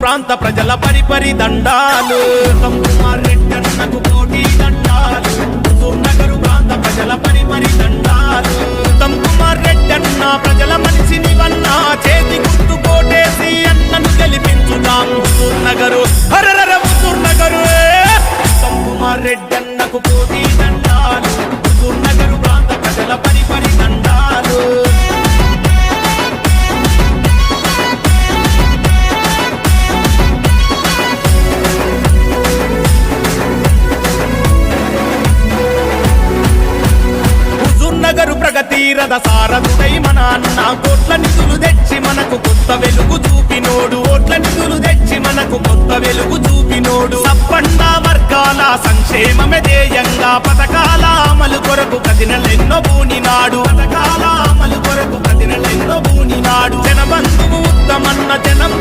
ప్రాంత ప్రజల పరిపరి దండాలు కుమార్ రెడ్డి అన్నకు కోటి దండాలు నగరు ప్రాంత ప్రజల పరిపరి దండాలు కుమార్ రెడ్డి అన్న ప్రజల మనిషిని వల్ల చేతి గుర్తు కోటేసి అన్నను గెలిపించుదాం నగరు హరర నగరు కుమార్ రెడ్డి అన్నకు కోటి దండాలు నగరు ప్రాంత ప్రజల పరిపరి దండాలు నగరు ప్రగతిరథ సారథుడై మన అన్న కోట్ల నిధులు తెచ్చి మనకు కొత్త వెలుగు చూపినోడు ఓట్ల నిధులు తెచ్చి మనకు కొత్త వెలుగు చూపినోడు సప్పండ వర్గాల సంక్షేమమే ధ్యేయంగా పథకాల అమలు కొరకు కదినలెన్నో బూనినాడు పథకాల అమలు కొరకు కదినలెన్నో బూనినాడు జనబంధువు ఉత్తమన్న జనం